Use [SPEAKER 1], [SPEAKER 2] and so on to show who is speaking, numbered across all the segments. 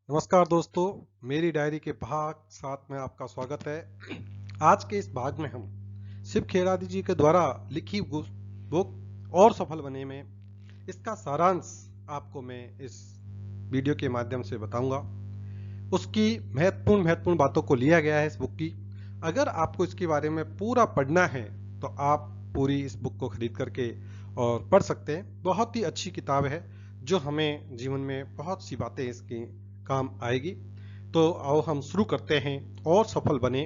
[SPEAKER 1] नमस्कार दोस्तों, मेरी डायरी के भाग 7 में आपका स्वागत है। आज के इस भाग में हम शिव खेड़ादी जी के द्वारा लिखी बुक और सफल बने में इसका सारांश आपको मैं इस वीडियो के माध्यम से बताऊंगा। उसकी महत्वपूर्ण बातों को लिया गया है इस बुक की। अगर आपको इसके बारे में पूरा पढ़ना है तो आप पूरी इस बुक को खरीद करके और पढ़ सकते हैं। बहुत ही अच्छी किताब है जो हमें जीवन में बहुत सी बातें इसकी काम आएगी। तो आओ हम शुरू करते हैं और सफल बने,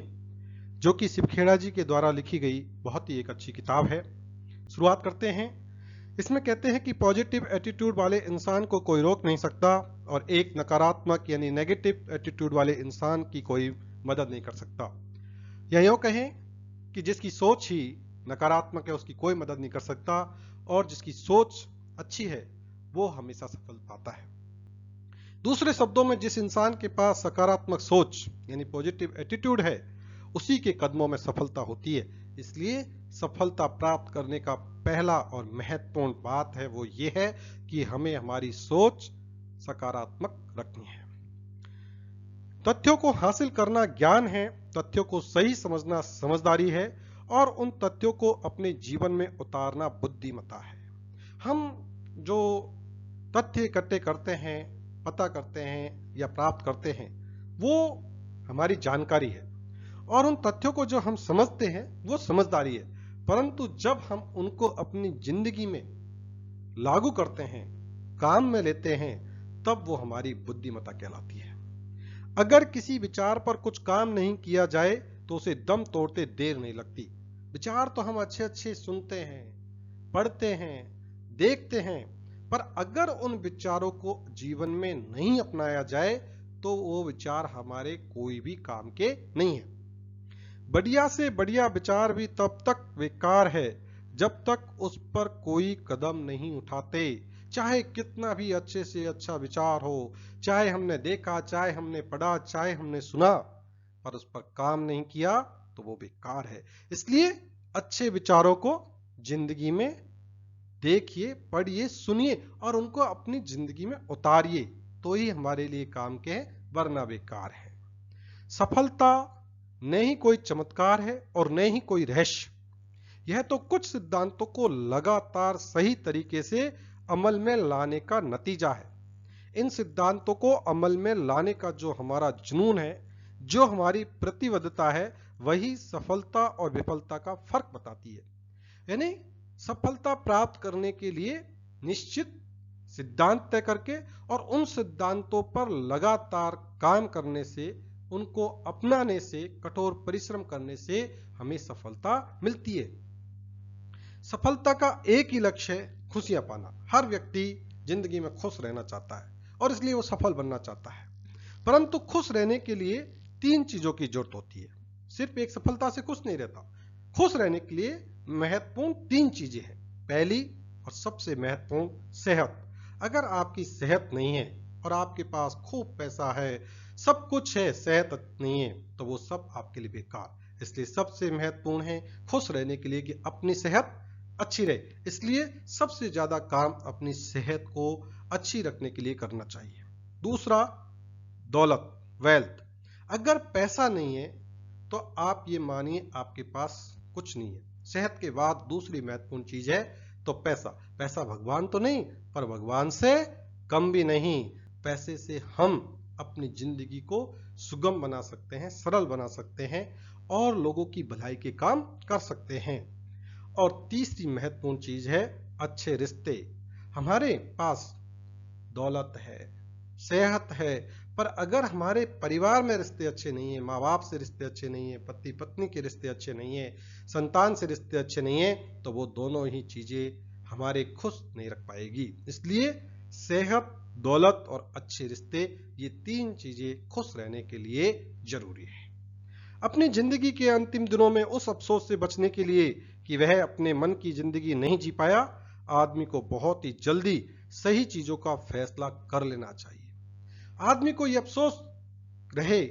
[SPEAKER 1] जो कि शिव खेड़ा जी के द्वारा लिखी गई बहुत ही एक अच्छी किताब है। शुरुआत करते हैं। इसमें कहते हैं कि पॉजिटिव एटीट्यूड वाले इंसान को कोई रोक नहीं सकता और एक नकारात्मक यानी नेगेटिव एटीट्यूड वाले इंसान की कोई मदद नहीं कर सकता। या यूं कहें कि जिसकी सोच ही नकारात्मक है उसकी कोई मदद नहीं कर सकता, और जिसकी सोच अच्छी है वो हमेशा सफल पाता है। दूसरे शब्दों में, जिस इंसान के पास सकारात्मक सोच यानी पॉजिटिव एटीट्यूड है उसी के कदमों में सफलता होती है। इसलिए सफलता प्राप्त करने का पहला और महत्वपूर्ण बात है वो ये है कि हमें हमारी सोच सकारात्मक रखनी है। तथ्यों को हासिल करना ज्ञान है, तथ्यों को सही समझना समझदारी है, और उन तथ्यों को अपने जीवन में उतारना बुद्धिमत्ता है। हम जो तथ्य इकट्ठे करते हैं, पता करते हैं या प्राप्त करते हैं वो हमारी जानकारी है, और उन तथ्यों को जो हम समझते हैं वो समझदारी है। परंतु जब हम उनको अपनी जिंदगी में लागू करते हैं, काम में लेते हैं, तब वो हमारी बुद्धिमत्ता कहलाती है। अगर किसी विचार पर कुछ काम नहीं किया जाए तो उसे दम तोड़ते देर नहीं लगती। विचार तो हम अच्छे अच्छे सुनते हैं, पढ़ते हैं, देखते हैं, पर अगर उन विचारों को जीवन में नहीं अपनाया जाए तो वो विचार हमारे कोई भी काम के नहीं है। बढ़िया से बढ़िया विचार भी तब तक बेकार है जब तक उस पर कोई कदम नहीं उठाते। चाहे कितना भी अच्छे से अच्छा विचार हो, चाहे हमने देखा, चाहे हमने पढ़ा, चाहे हमने सुना, पर उस पर काम नहीं किया तो वो बेकार है। इसलिए अच्छे विचारों को जिंदगी में देखिए, पढ़िए, सुनिए और उनको अपनी जिंदगी में उतारिए, तो ही हमारे लिए काम के हैं, वरना बेकार है। सफलता न ही कोई चमत्कार है और न ही कोई रहस्य। यह तो कुछ सिद्धांतों को लगातार सही तरीके से अमल में लाने का नतीजा है। इन सिद्धांतों को अमल में लाने का जो हमारा जुनून है, जो हमारी प्रतिबद्धता है, वही सफलता और विफलता का फर्क बताती है। यानी सफलता प्राप्त करने के लिए निश्चित सिद्धांत तय करके और उन सिद्धांतों पर लगातार काम करने से, उनको अपनाने से, कठोर परिश्रम करने से हमें सफलता मिलती है। सफलता का एक ही लक्ष्य है, खुशियां पाना। हर व्यक्ति जिंदगी में खुश रहना चाहता है और इसलिए वो सफल बनना चाहता है। परंतु खुश रहने के लिए 3 चीजों की जरूरत होती है। सिर्फ एक सफलता से खुश नहीं रहता। खुश रहने के लिए महत्वपूर्ण 3 चीजें हैं। पहली और सबसे महत्वपूर्ण, सेहत। अगर आपकी सेहत नहीं है और आपके पास खूब पैसा है, सब कुछ है, सेहत नहीं है, तो वो सब आपके लिए बेकार। इसलिए सबसे महत्वपूर्ण है खुश रहने के लिए कि अपनी सेहत अच्छी रहे। इसलिए सबसे ज्यादा काम अपनी सेहत को अच्छी रखने के लिए करना चाहिए। दूसरा, दौलत, वेल्थ। अगर पैसा नहीं है तो आप ये मानिए आपके पास कुछ नहीं है। सेहत के बाद दूसरी महत्वपूर्ण चीज है तो पैसा। पैसा भगवान तो नहीं, पर भगवान से कम भी नहीं। पैसे से हम अपनी जिंदगी को सुगम बना सकते हैं, सरल बना सकते हैं और लोगों की भलाई के काम कर सकते हैं। और तीसरी महत्वपूर्ण चीज है अच्छे रिश्ते। हमारे पास दौलत है, सेहत है, पर अगर हमारे परिवार में रिश्ते अच्छे नहीं है, माँ बाप से रिश्ते अच्छे नहीं है, पति पत्नी के रिश्ते अच्छे नहीं है, संतान से रिश्ते अच्छे नहीं है, तो वो दोनों ही चीजें हमारे खुश नहीं रख पाएगी। इसलिए सेहत, दौलत और अच्छे रिश्ते, ये 3 चीजें खुश रहने के लिए जरूरी है। अपनी जिंदगी के अंतिम दिनों में उस अफसोस से बचने के लिए कि वह अपने मन की जिंदगी नहीं जी पाया, आदमी को बहुत ही जल्दी सही चीजों का फैसला कर लेना चाहिए। आदमी को यह अफसोस रहे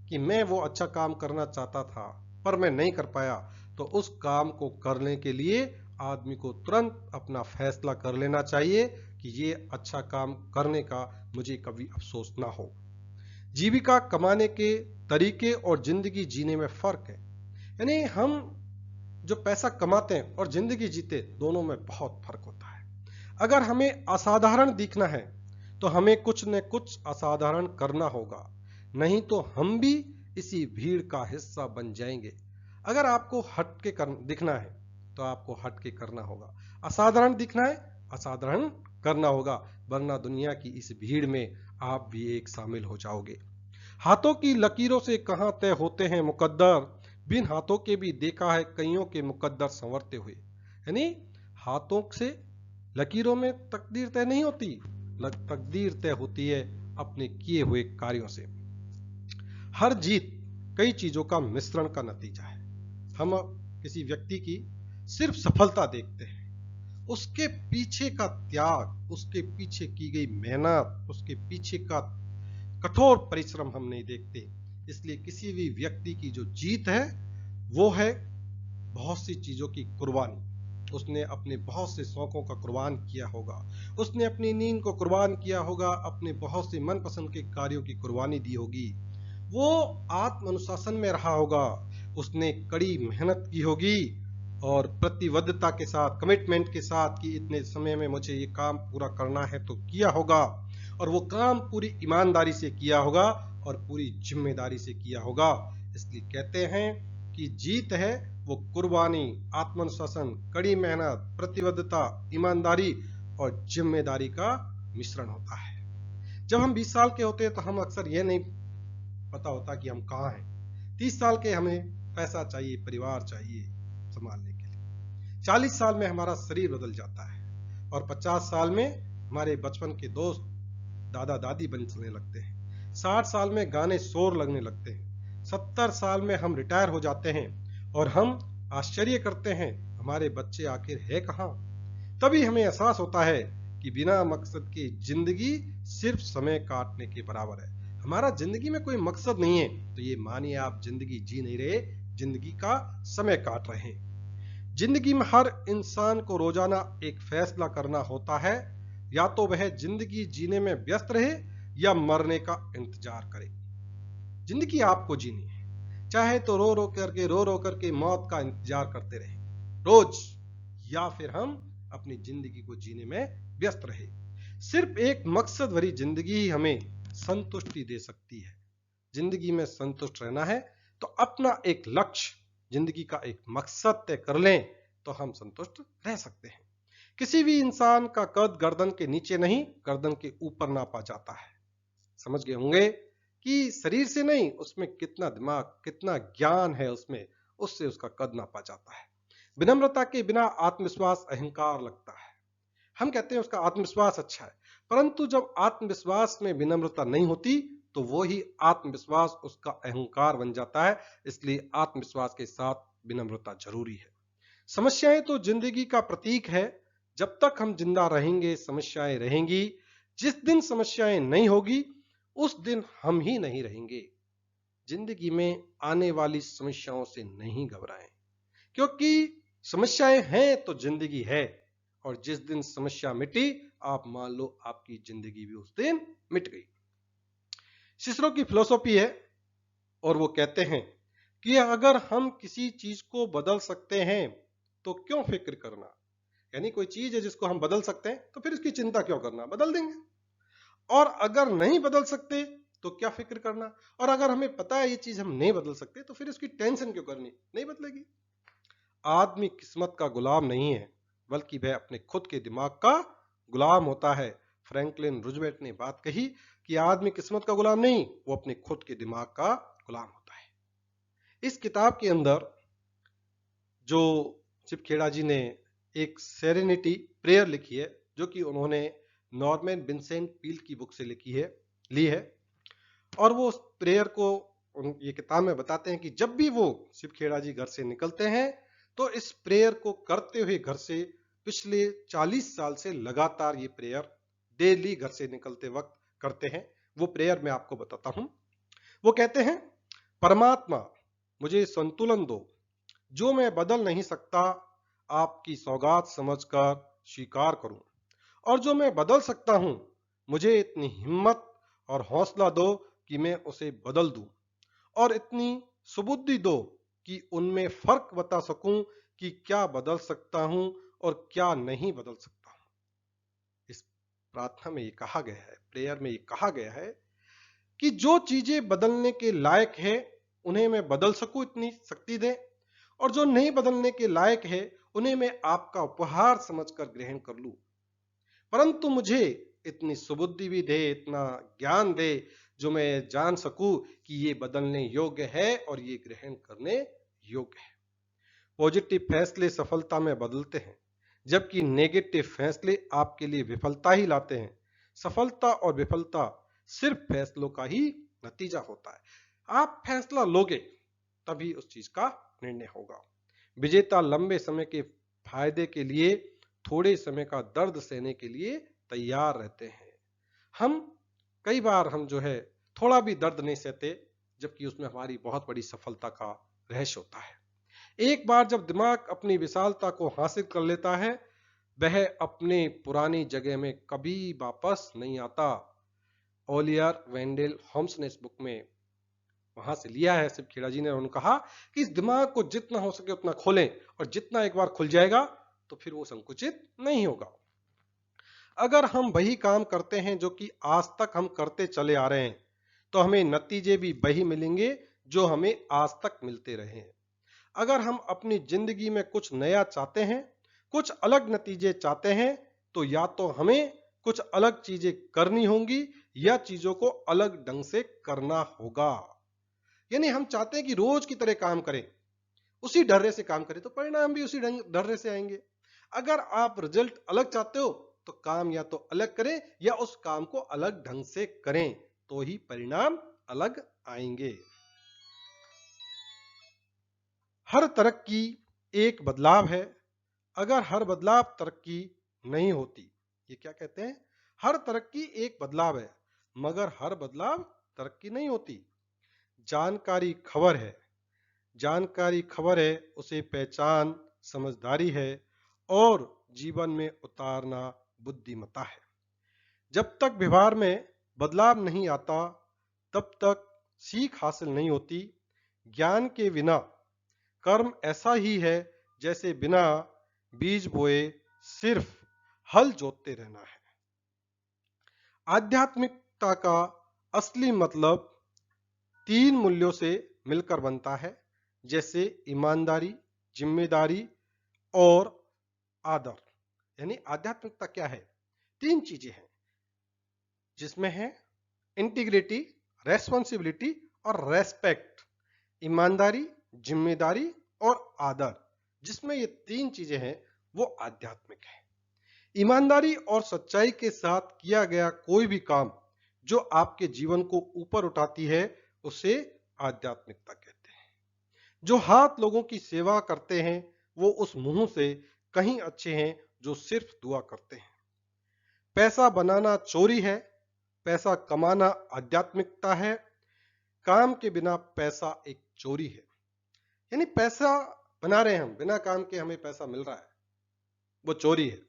[SPEAKER 1] कि मैं वो अच्छा काम करना चाहता था पर मैं नहीं कर पाया, तो उस काम को करने के लिए आदमी को तुरंत अपना फैसला कर लेना चाहिए कि ये अच्छा काम करने का मुझे कभी अफसोस ना हो। जीविका कमाने के तरीके और जिंदगी जीने में फर्क है। यानी हम जो पैसा कमाते हैं और जिंदगी जीते, दोनों में बहुत फर्क होता है। अगर हमें असाधारण दिखना है तो हमें कुछ न कुछ असाधारण करना होगा, नहीं तो हम भी इसी भीड़ का हिस्सा बन जाएंगे। अगर आपको हटके दिखना है तो आपको हटके करना होगा, असाधारण दिखना है असाधारण करना होगा, वरना दुनिया की इस भीड़ में आप भी एक शामिल हो जाओगे। हाथों की लकीरों से कहां तय होते हैं मुकद्दर, बिन हाथों के भी देखा है कईयों के मुकद्दर संवरते हुए। यानी हाथों से लकीरों में तकदीर तय नहीं होती, तकदीर तय होती है अपने किए हुए कार्यों से। हर जीत कई चीजों का मिश्रण का नतीजा है। हम किसी व्यक्ति की सिर्फ सफलता देखते हैं, उसके पीछे का त्याग, उसके पीछे की गई मेहनत, उसके पीछे का कठोर परिश्रम हम नहीं देखते। इसलिए किसी भी व्यक्ति की जो जीत है वो है बहुत सी चीजों की कुर्बानी। उसने अपने बहुत से शौकों का कुर्बान किया होगा, उसने अपनी नींद को कुर्बान किया होगा, अपने बहुत से मनपसंद के कार्यों की कुर्बानी दी होगी, वो आत्म अनुशासन में रहा होगा, उसने कड़ी मेहनत की होगी और प्रतिबद्धता के साथ, कमिटमेंट के साथ कि इतने समय में मुझे ये काम पूरा करना है तो किया होगा, और वो काम पूरी ईमानदारी से किया होगा और पूरी जिम्मेदारी से किया होगा। इसलिए कहते हैं कि जीत है वो कुर्बानी, आत्मनुशासन, कड़ी मेहनत, प्रतिबद्धता, ईमानदारी और जिम्मेदारी का मिश्रण होता है। जब हम 20 साल के होते हैं तो हम अक्सर ये नहीं पता होता कि हम कहाँ हैं। 30 साल के हमें पैसा चाहिए, परिवार चाहिए संभालने के लिए। 40 साल में हमारा शरीर बदल जाता है और 50 साल में हमारे बचपन के दोस्त दादा दादी बनने लगते हैं। 60 साल में गाने शोर लगने लगते हैं। 70 साल में हम रिटायर हो जाते हैं और हम आश्चर्य करते हैं हमारे बच्चे आखिर है कहाँ। तभी हमें एहसास होता है कि बिना मकसद की जिंदगी सिर्फ समय काटने के बराबर है। हमारा जिंदगी में कोई मकसद नहीं है तो ये मानिए आप जिंदगी जी नहीं रहे, जिंदगी का समय काट रहे हैं। जिंदगी में हर इंसान को रोजाना एक फैसला करना होता है, या तो वह जिंदगी जीने में व्यस्त रहे या मरने का इंतजार करे। जिंदगी आपको जीनी है, चाहे तो रो रो करके मौत का इंतजार करते रहे रोज, या फिर हम अपनी जिंदगी को जीने में व्यस्त रहे। सिर्फ एक मकसद भरी जिंदगी ही हमें संतुष्टि दे सकती है। जिंदगी में संतुष्ट रहना है तो अपना एक लक्ष्य, जिंदगी का एक मकसद तय कर लें तो हम संतुष्ट रह सकते हैं। किसी भी इंसान का कद गर्दन के नीचे नहीं, गर्दन के ऊपर नापा जाता है। समझ गए होंगे कि शरीर से नहीं, उसमें कितना दिमाग, कितना ज्ञान है उसमें, उससे उसका कद नापा जाता है। विनम्रता के बिना आत्मविश्वास अहंकार लगता है। हम कहते हैं उसका आत्मविश्वास अच्छा है, परंतु जब आत्मविश्वास में विनम्रता नहीं होती तो वो ही आत्मविश्वास उसका अहंकार बन जाता है। इसलिए आत्मविश्वास के साथ विनम्रता जरूरी है। समस्याएं तो जिंदगी का प्रतीक है। जब तक हम जिंदा रहेंगे समस्याएं रहेंगी। जिस दिन समस्याएं नहीं होगी उस दिन हम ही नहीं रहेंगे। जिंदगी में आने वाली समस्याओं से नहीं घबराएं, क्योंकि समस्याएं हैं तो जिंदगी है, और जिस दिन समस्या मिटी आप मान लो आपकी जिंदगी भी उस दिन मिट गई। सिसरो की फिलॉसफी है और वो कहते हैं कि अगर हम किसी चीज को बदल सकते हैं तो क्यों फिक्र करना। यानी कोई चीज है जिसको हम बदल सकते हैं तो फिर इसकी चिंता क्यों करना, बदल देंगे। और अगर नहीं बदल सकते तो क्या फिक्र करना, और अगर हमें पता है ये चीज हम नहीं बदल सकते तो फिर इसकी टेंशन क्यों करनी, नहीं बदलेगी। आदमी किस्मत का गुलाम नहीं है, बल्कि वह अपने खुद के दिमाग का गुलाम होता है। फ्रैंकलिन रूजवेल्ट ने बात कही कि आदमी किस्मत का गुलाम नहीं, वो अपने खुद के दिमाग का गुलाम होता है। इस किताब के अंदर जो शिव खेड़ा जी ने एक सेरेनिटी प्रेयर लिखी है, जो कि उन्होंने नॉर्मन विंसेंट पील की बुक से ली है, और वो उस प्रेयर को ये किताब में बताते हैं कि जब भी वो शिव खेड़ा जी घर से निकलते हैं तो इस प्रेयर को करते हुए घर से पिछले 40 साल से लगातार ये प्रेयर डेली घर से निकलते वक्त करते हैं। वो प्रेयर मैं आपको बताता हूं। वो कहते हैं, परमात्मा मुझे संतुलन दो, जो मैं बदल नहीं सकता आपकी सौगात समझकर स्वीकार करूं, और जो मैं बदल सकता हूं मुझे इतनी हिम्मत और हौसला दो कि मैं उसे बदल दूं, और इतनी सुबुद्धि दो कि उनमें फर्क बता सकूं कि क्या बदल सकता हूं और क्या नहीं बदल सकता हूं। इस प्रार्थना में ये कहा गया है, प्रेयर में ये कहा गया है कि जो चीजें बदलने के लायक है उन्हें मैं बदल सकूं, इतनी शक्ति दे, और जो नहीं बदलने के लायक है उन्हें मैं आपका उपहार समझकर ग्रहण कर लूं। परंतु मुझे इतनी सुबुद्धि भी दे, इतना ज्ञान दे, जो मैं जान सकूं कि ये बदलने योग्य है और ये ग्रहण करने योग्य है। पॉजिटिव फैसले सफलता में बदलते हैं, जबकि नेगेटिव फैसले आपके लिए विफलता ही लाते हैं। सफलता और विफलता सिर्फ फैसलों का ही नतीजा होता है। आप फैसला लोगे तभी उस चीज का निर्णय होगा। विजेता लंबे समय के फायदे के लिए थोड़े समय का दर्द सहने के लिए तैयार रहते हैं। कई बार हम जो है थोड़ा भी दर्द नहीं सहते, जबकि उसमें हमारी बहुत बड़ी सफलता का रहस्य होता है। एक बार जब दिमाग अपनी विशालता को हासिल कर लेता है, वह अपने पुरानी जगह में कभी वापस नहीं आता। ओलियर वेंडेल होम्स ने इस बुक में वहां से लिया है, सिर्फ खेड़ा जी ने। उन्होंने कहा कि इस दिमाग को जितना हो सके उतना खोलें, और जितना एक बार खुल जाएगा तो फिर वो संकुचित नहीं होगा। अगर हम वही काम करते हैं जो कि आज तक हम करते चले आ रहे हैं, तो हमें नतीजे भी वही मिलेंगे जो हमें आज तक मिलते रहे हैं। अगर हम अपनी जिंदगी में कुछ नया चाहते हैं, कुछ अलग नतीजे चाहते हैं, तो या तो हमें कुछ अलग चीजें करनी होंगी या चीजों को अलग ढंग से करना होगा। यानी हम चाहते हैं कि रोज की तरह काम करें, उसी ढर्रे से काम करें, तो परिणाम भी उसी ढर्रे से आएंगे। अगर आप रिजल्ट अलग चाहते हो तो काम या तो अलग करें या उस काम को अलग ढंग से करें, तो ही परिणाम अलग आएंगे। हर तरक्की एक बदलाव है, अगर हर बदलाव तरक्की नहीं होती। ये क्या कहते हैं? हर तरक्की एक बदलाव है, मगर हर बदलाव तरक्की नहीं होती। जानकारी खबर है, जानकारी खबर है, उसे पहचान समझदारी है, और जीवन में उतारना बुद्धिमत्ता है। जब तक व्यवहार में बदलाव नहीं आता, तब तक सीख हासिल नहीं होती। ज्ञान के बिना कर्म ऐसा ही है जैसे बिना बीज बोए सिर्फ हल जोतते रहना है। आध्यात्मिकता का असली मतलब 3 मूल्यों से मिलकर बनता है, जैसे ईमानदारी, जिम्मेदारी और आदर। यानी आध्यात्मिकता क्या है? 3 चीजें हैं, जिसमें है इंटीग्रिटी, रेस्पॉन्सिबिलिटी और रेस्पेक्ट। ईमानदारी, जिम्मेदारी और आदर, जिसमें ये 3 चीजें हैं, वो आध्यात्मिक है। ईमानदारी और सच्चाई के साथ किया गया कोई भी काम जो आपके जीवन को ऊपर उठाती है, उसे आध्यात्मिकता कहते हैं। जो हाथ लोगों की सेवा करते हैं, वो उस मुंह से कहीं अच्छे हैं जो सिर्फ दुआ करते हैं। पैसा बनाना चोरी है, पैसा कमाना आध्यात्मिकता है। काम के बिना पैसा एक चोरी है। यानी पैसा बना रहे हैं हम, बिना काम के हमें पैसा मिल रहा है, वो चोरी है।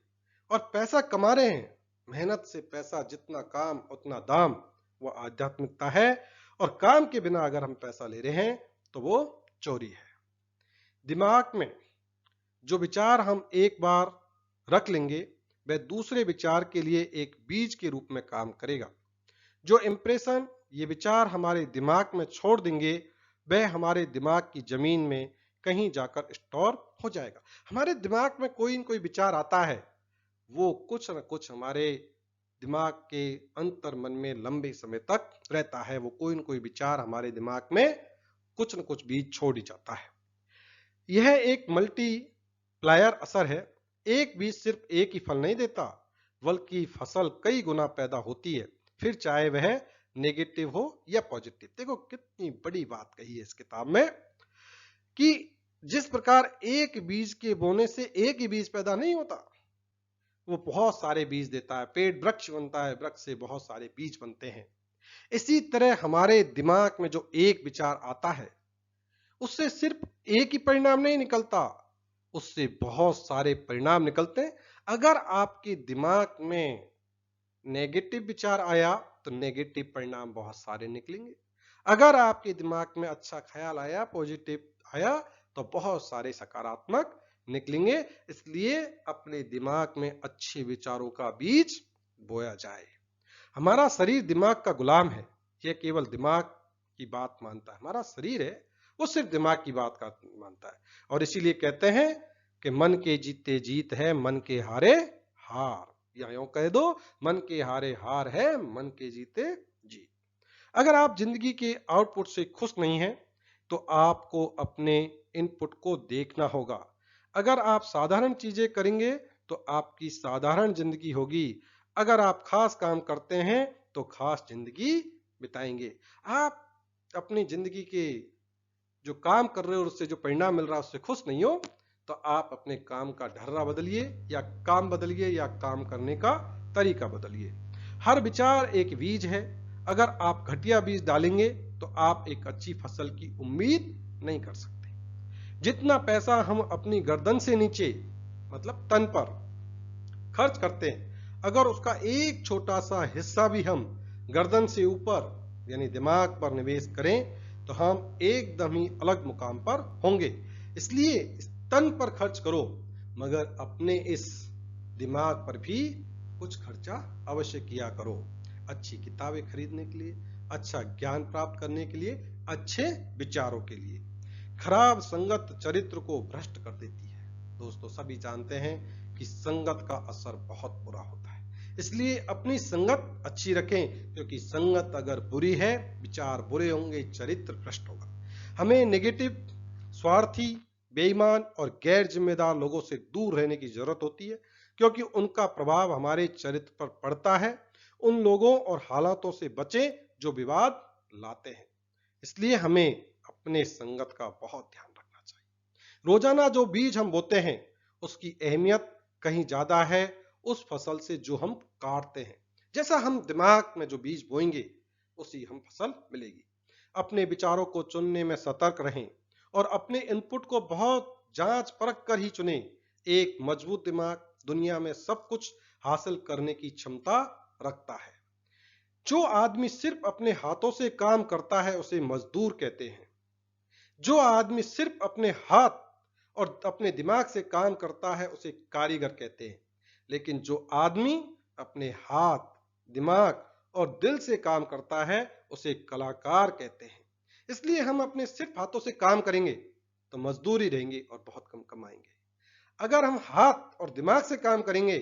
[SPEAKER 1] और पैसा कमा रहे हैं, मेहनत से पैसा, जितना काम उतना दाम, वो आध्यात्मिकता है। और काम के बिना अगर हम पैसा ले रहे हैं तो वो चोरी है। दिमाग में जो विचार हम एक बार रख लेंगे, वह दूसरे विचार के लिए एक बीज के रूप में काम करेगा। जो इंप्रेशन ये विचार हमारे दिमाग में छोड़ देंगे, वह हमारे दिमाग की जमीन में कहीं जाकर स्टोर हो जाएगा। हमारे दिमाग में कोई न कोई विचार आता है, वो कुछ न कुछ हमारे दिमाग के अंतर मन में लंबे समय तक रहता है। वो कोई न कोई विचार हमारे दिमाग में कुछ न कुछ बीज छोड़ ही जाता है। यह एक मल्टीप्लायर असर है। एक बीज सिर्फ एक ही फल नहीं देता, बल्कि फसल कई गुना पैदा होती है, फिर चाहे वह नेगेटिव हो या पॉजिटिव। देखो कितनी बड़ी बात कही है इस किताब में, कि जिस प्रकार एक बीज के बोने से एक ही बीज पैदा नहीं होता, वो बहुत सारे बीज देता है। पेड़ वृक्ष बनता है, वृक्ष से बहुत सारे बीज बनते हैं। इसी तरह हमारे दिमाग में जो एक विचार आता है, उससे सिर्फ एक ही परिणाम नहीं निकलता, उससे बहुत सारे परिणाम निकलते हैं। अगर आपके दिमाग में नेगेटिव विचार आया तो नेगेटिव परिणाम बहुत सारे निकलेंगे। अगर आपके दिमाग में अच्छा ख्याल आया, पॉजिटिव आया, तो बहुत सारे सकारात्मक निकलेंगे। इसलिए अपने दिमाग में अच्छे विचारों का बीज बोया जाए। हमारा शरीर दिमाग का गुलाम है, यह केवल दिमाग की बात मानता है। हमारा शरीर है, वो सिर्फ दिमाग की बात का मानता है। और इसीलिए कहते हैं कि मन के जीते जीत है, मन के हारे हार। या यूं कह दो, मन के हारे हार है, मन के जीते जीत। अगर आप जिंदगी के आउटपुट से खुश नहीं हैं, तो आपको अपने इनपुट को देखना होगा। अगर आप साधारण चीजें करेंगे तो आपकी साधारण जिंदगी होगी। अगर आप खास काम करते हैं तो खास जिंदगी बिताएंगे। आप अपनी जिंदगी के जो काम कर रहे हो, उससे जो परिणाम मिल रहा है, उससे खुश नहीं हो, तो आप अपने काम का ढर्रा बदलिए, या काम बदलिए, या काम करने का तरीका बदलिए। हर विचार एक बीज है। अगर आप घटिया बीज डालेंगे तो आप एक अच्छी फसल की उम्मीद नहीं कर सकते। जितना पैसा हम अपनी गर्दन से नीचे, मतलब तन पर खर्च करते हैं, अगर उसका एक छोटा सा हिस्सा भी हम गर्दन से ऊपर यानी दिमाग पर निवेश करें, तो हम एकदम ही अलग मुकाम पर होंगे। इसलिए इस तन पर खर्च करो, मगर अपने इस दिमाग पर भी कुछ खर्चा अवश्य किया करो। अच्छी किताबें खरीदने के लिए, अच्छा ज्ञान प्राप्त करने के लिए, अच्छे विचारों के लिए। खराब संगत चरित्र को भ्रष्ट कर देती है। दोस्तों, सभी जानते हैं कि संगत का असर बहुत बुरा होता है। इसलिए अपनी संगत अच्छी रखें, क्योंकि संगत अगर बुरी है, विचार बुरे होंगे, चरित्र भ्रष्ट होगा। हमें नेगेटिव, स्वार्थी, बेईमान और गैर जिम्मेदार लोगों से दूर रहने की जरूरत होती है, क्योंकि उनका प्रभाव हमारे चरित्र पर पड़ता है। उन लोगों और हालातों से बचें जो विवाद लाते हैं। इसलिए हमें अपने संगत का बहुत ध्यान रखना चाहिए। रोजाना जो बीज हम बोते हैं, उसकी अहमियत कहीं ज्यादा है उस फसल से जो हम काटते हैं। जैसा हम दिमाग में जो बीज बोएंगे, उसी हम फसल मिलेगी। अपने विचारों को चुनने में सतर्क रहें और अपने इनपुट को बहुत जांच परख कर ही चुनें। एक मजबूत दिमाग दुनिया में सब कुछ हासिल करने की क्षमता रखता है। जो आदमी सिर्फ अपने हाथों से काम करता है, उसे मजदूर कहते हैं। जो आदमी सिर्फ अपने हाथ और अपने दिमाग से काम करता है, उसे कारीगर कहते हैं। लेकिन जो आदमी अपने हाथ, दिमाग और दिल से काम करता है, उसे कलाकार कहते हैं। इसलिए हम अपने सिर्फ हाथों से काम करेंगे तो मजदूरी रहेंगे और बहुत कम कमाएंगे। अगर हम हाथ और दिमाग से काम करेंगे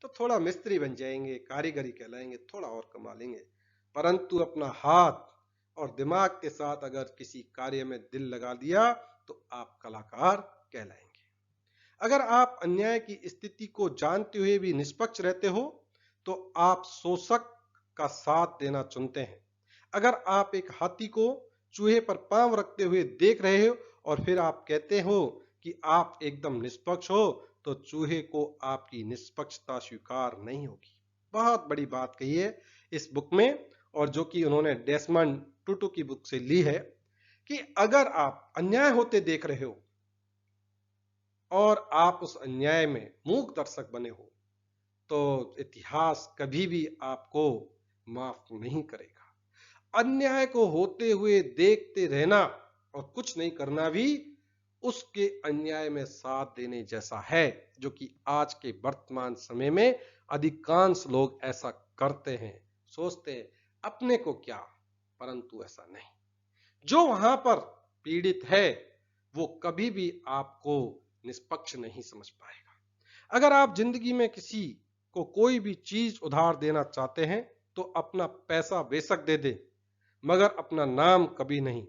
[SPEAKER 1] तो थोड़ा मिस्त्री बन जाएंगे, कारीगरी कहलाएंगे, थोड़ा और कमा लेंगे। परंतु अपना हाथ और दिमाग के साथ अगर किसी कार्य में दिल लगा दिया तो आप कलाकार कहलाएंगे। अगर आप अन्याय की स्थिति को जानते हुए भी निष्पक्ष रहते हो, तो आप शोषक का साथ देना चुनते हैं। अगर आप एक हाथी को चूहे पर पांव रखते हुए देख रहे हो और फिर आप कहते हो कि आप एकदम निष्पक्ष हो, तो चूहे को आपकी निष्पक्षता स्वीकार नहीं होगी। बहुत बड़ी बात कही है इस बुक में, और जो कि उन्होंने डेसमंड टुटू की बुक से ली है, कि अगर आप अन्याय होते देख रहे हो और आप उस अन्याय में मूक दर्शक बने हो, तो इतिहास कभी भी आपको माफ नहीं करेगा। अन्याय को होते हुए देखते रहना और कुछ नहीं करना भी उसके अन्याय में साथ देने जैसा है, जो कि आज के वर्तमान समय में अधिकांश लोग ऐसा करते हैं। सोचते हैं अपने को क्या, परंतु ऐसा नहीं। जो वहां पर पीड़ित है, वो कभी भी आपको निष्पक्ष नहीं समझ पाएगा। अगर आप जिंदगी में किसी को कोई भी चीज उधार देना चाहते हैं, तो अपना पैसा बेशक दे दे, मगर अपना नाम कभी नहीं।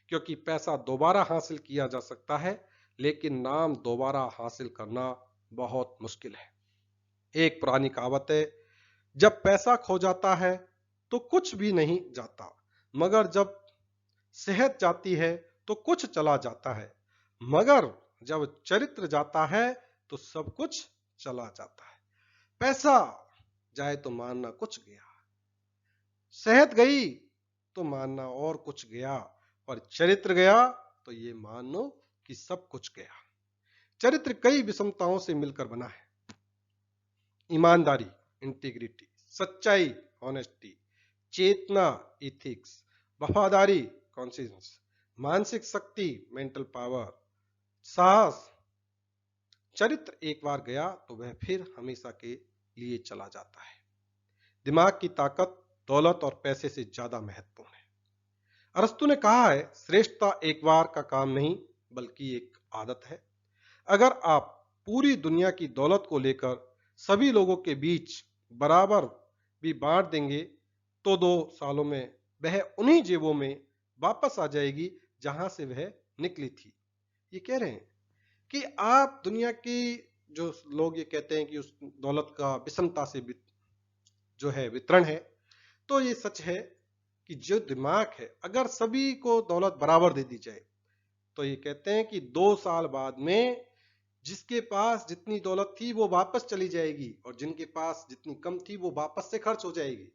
[SPEAKER 1] क्योंकि पैसा दोबारा हासिल किया जा सकता है, लेकिन नाम दोबारा हासिल करना बहुत मुश्किल है। एक पुरानी कहावत है, जब पैसा खो जाता है तो कुछ भी नहीं जाता, मगर जब सेहत जाती है तो कुछ चला जाता है, मगर जब चरित्र जाता है तो सब कुछ चला जाता है। पैसा जाए तो मानना कुछ गया, सेहत गई तो मानना और कुछ गया, पर चरित्र गया तो ये मान लो कि सब कुछ गया। चरित्र कई विषमताओं से मिलकर बना है। ईमानदारी, इंटीग्रिटी, सच्चाई, ऑनेस्टी, चेतना इथिक्स, वफादारी कॉन्शियस, मानसिक शक्ति मेंटल पावर, साहस चरित्र एक बार गया तो वह फिर हमेशा के लिए चला जाता है। दिमाग की ताकत दौलत और पैसे से ज्यादा महत्वपूर्ण है। अरस्तु ने कहा है, श्रेष्ठता एक बार का काम नहीं बल्कि एक आदत है। अगर आप पूरी दुनिया की दौलत को लेकर सभी लोगों के बीच बराबर भी बांट देंगे तो 2 सालों में वह उन्हीं जेबों में वापस आ जाएगी जहां से वह निकली थी। ये कह रहे हैं कि आप दुनिया की जो लोग ये कहते हैं कि उस दौलत का विषमता से जो है वितरण है, तो ये सच है कि जो दिमाग है अगर सभी को दौलत बराबर दे दी जाए तो ये कहते हैं कि 2 साल बाद में जिसके पास जितनी दौलत थी वो वापस चली जाएगी और जिनके पास जितनी कम थी वो वापस से खर्च हो जाएगी।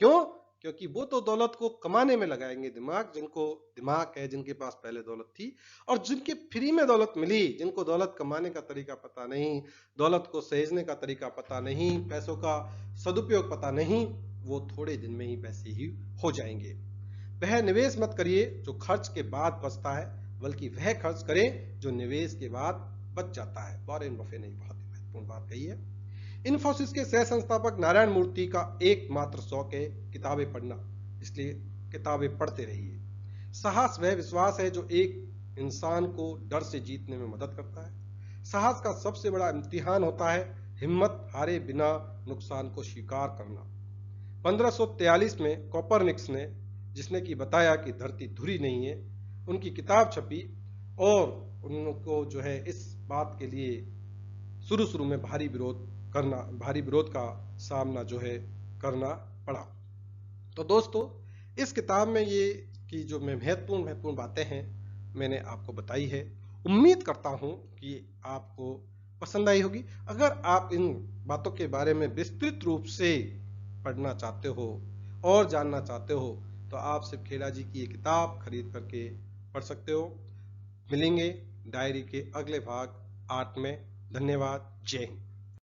[SPEAKER 1] क्यों? क्योंकि वो तो दौलत को कमाने में लगाएंगे दिमाग, जिनको दिमाग है, जिनके पास पहले दौलत थी, और जिनके फ्री में दौलत मिली, जिनको दौलत कमाने का तरीका पता नहीं, दौलत को सहेजने का तरीका पता नहीं, पैसों का सदुपयोग पता नहीं, वो थोड़े दिन में ही पैसे ही हो जाएंगे। वह निवेश मत करिए जो खर्च के बाद बचता है, बल्कि वह खर्च करें जो निवेश के बाद बच जाता है। वॉरेन बफे ने बहुत ही महत्वपूर्ण बात कही है। इन्फोसिस के सह संस्थापक नारायण मूर्ति का एकमात्र शौक है किताबें पढ़ना, इसलिए किताबें पढ़ते रहिए। साहस वह विश्वास है जो एक इंसान को डर से जीतने में मदद करता है। साहस का सबसे बड़ा इम्तिहान होता है हिम्मत हारे बिना नुकसान को स्वीकार करना। 1543 में कोपरनिकस ने, जिसने कि बताया कि धरती धुरी नहीं है, उनकी किताब छपी और उनको जो है इस बात के लिए शुरू में भारी विरोध का सामना जो है करना पड़ा। तो दोस्तों, इस किताब में ये की जो महत्वपूर्ण बातें हैं मैंने आपको बताई है। उम्मीद करता हूं कि आपको पसंद आई होगी। अगर आप इन बातों के बारे में विस्तृत रूप से पढ़ना चाहते हो और जानना चाहते हो तो आप सिर्फ खेड़ा जी की ये किताब खरीद करके पढ़ सकते हो। मिलेंगे डायरी के अगले भाग 8 में। धन्यवाद। जय हिंद।